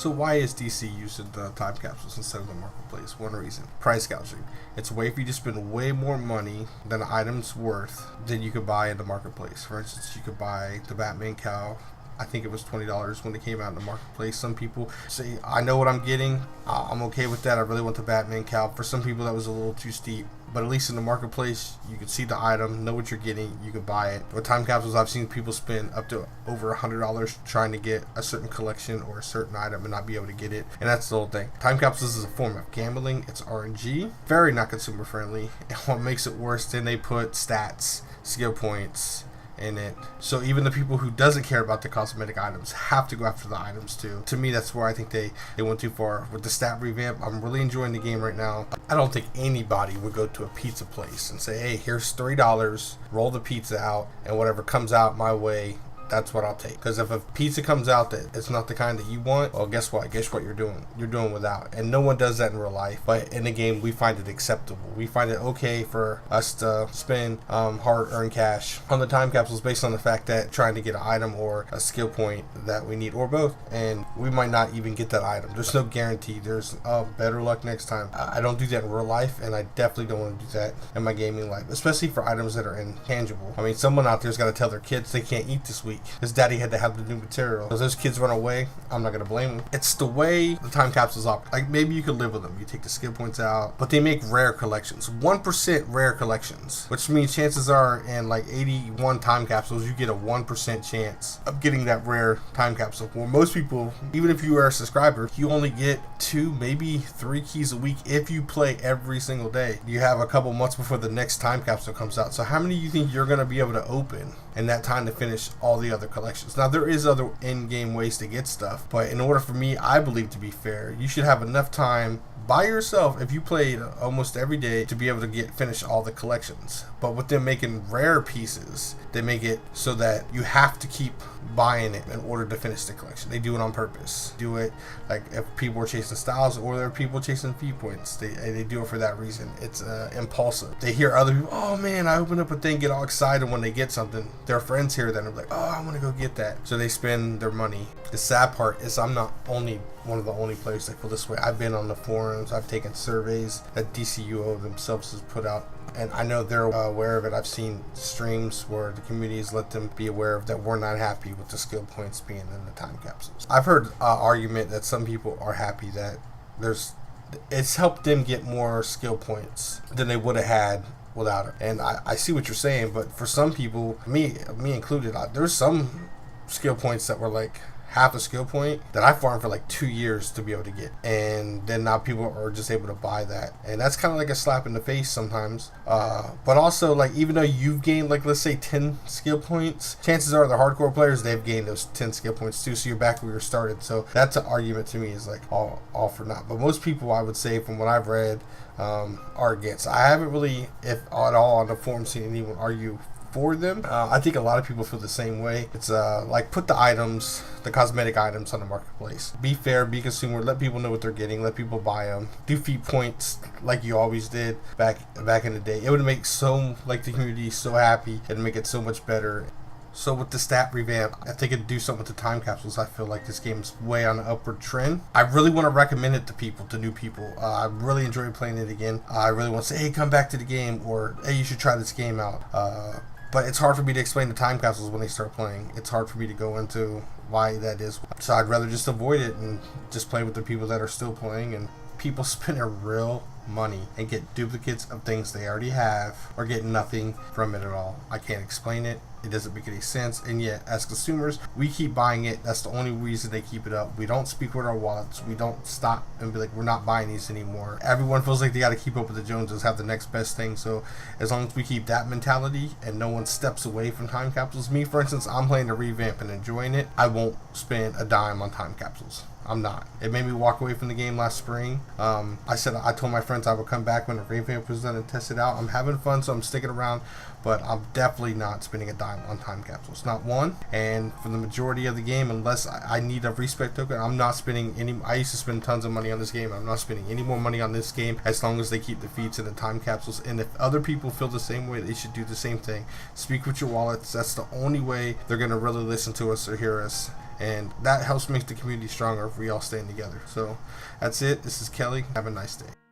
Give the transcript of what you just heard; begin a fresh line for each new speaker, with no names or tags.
So why is DC using the time capsules instead of the marketplace? One reason: price gouging. It's a way for you to spend way more money than the item's worth than you could buy in the marketplace. For instance, you could buy the Batman cowl. I think it was $20 when it came out in the marketplace. Some people say, I know what I'm getting. I'm okay with that. I really want the Batman cowl. For some people, that was a little too steep. But at least in the marketplace, you can see the item, know what you're getting, you can buy it. With time capsules, I've seen people spend up to over $100 trying to get a certain collection or a certain item and not be able to get it. And that's the whole thing. Time capsules is a form of gambling. It's RNG. Very not consumer friendly. And what makes it worse, then they put stats, skill points in it. So even the people who doesn't care about the cosmetic items have to go after the items too. To me, that's where I think they went too far. With the stat revamp, I'm really enjoying the game right now. I don't think anybody would go to a pizza place and say, hey, here's $3, roll the pizza out, and whatever comes out my way, that's what I'll take. Because if a pizza comes out that it's not the kind that you want, well, guess what? Guess what you're doing? You're doing without. And no one does that in real life. But in the game, we find it acceptable. We find it okay for us to spend hard-earned cash on the time capsules based on the fact that trying to get an item or a skill point that we need, or both. And we might not even get that item. There's no guarantee. There's better luck next time. I don't do that in real life, and I definitely don't want to do that in my gaming life, especially for items that are intangible. I mean, someone out there's got to tell their kids they can't eat this week. His daddy had to have the new material. If those kids run away, I'm not gonna blame them. It's the way the time capsules operate. Like, maybe you could live with them. You take the skill points out, but they make rare collections. 1% rare collections, which means chances are in like 81 time capsules, you get a 1% chance of getting that rare time capsule. Well, most people, even if you are a subscriber, you only get 2, maybe 3 keys a week if you play every single day. You have a couple months before the next time capsule comes out. So how many do you think you're gonna be able to open in that time to finish all the other collections? Now, there is other in-game ways to get stuff, but in order for me, I believe, to be fair, you should have enough time by yourself, if you played almost every day, to be able to finish all the collections. But with them making rare pieces, they make it so that you have to keep buying it in order to finish the collection. They do it on purpose. Do it like if people are chasing styles, or there are people chasing viewpoints. They do it for that reason. It's impulsive. They hear other people, oh man, I opened up a thing, get all excited when they get something. Their friends hear that and are like, oh, I want to go get that. So they spend their money. The sad part is I'm not one of the only players that feel this way. I've been on the forums, I've taken surveys that DCUO themselves has put out, and I know they're aware of it. I've seen streams where the communities let them be aware of that we're not happy with the skill points being in the time capsules. I've heard argument that some people are happy that it's helped them get more skill points than they would have had without it. And I see what you're saying, but for some people, me included, there's some skill points that were like half a skill point that I farmed for like 2 years to be able to get, and then now people are just able to buy that, and that's kind of like a slap in the face sometimes. But also, like, even though you've gained, like, let's say 10 skill points, chances are the hardcore players, they've gained those 10 skill points too, so you're back where you started. So that's an argument to me, is like all for naught. But most people, I would say, from what I've read, are against. I haven't really, if at all, on the forum seen anyone argue for them. I think a lot of people feel the same way. It's like, put the items, the cosmetic items, on the marketplace. Be fair, be consumer, let people know what they're getting, let people buy them. Do feat points like you always did back in the day. It would make the community so happy. It'd make it so much better. So with the stat revamp, I think it'd do something with the time capsules. I feel like this game's way on an upward trend. I really want to recommend it to new people. I really enjoy playing it again. I really want to say, hey, come back to the game, or hey, you should try this game out. But it's hard for me to explain the time capsules when they start playing. It's hard for me to go into why that is. So I'd rather just avoid it and just play with the people that are still playing. And people spending real money and get duplicates of things they already have, or get nothing from it at all. I can't explain it. It doesn't make any sense, and yet as consumers, we keep buying it. That's the only reason they keep it up. We don't speak with our wallets. We don't stop and be like, we're not buying these anymore. Everyone feels like they got to keep up with the Joneses, have the next best thing. So as long as we keep that mentality and no one steps away from time capsules, me, for instance, I'm playing the Revamp and enjoying it. I won't spend a dime on time capsules. I'm not. It made me walk away from the game last spring. I told my friends I would come back when the Revamp was done and test it out. I'm having fun, so I'm sticking around, but I'm definitely not spending a dime on time capsules. Not one. And for the majority of the game, unless I need a respect token, I'm not spending any. I used to spend tons of money on this game. I'm not spending any more money on this game as long as they keep the feats and the time capsules. And if other people feel the same way, they should do the same thing. Speak with your wallets. That's the only way they're going to really listen to us or hear us. And that helps make the community stronger if we all stand together. So that's it. This is Kelly. Have a nice day.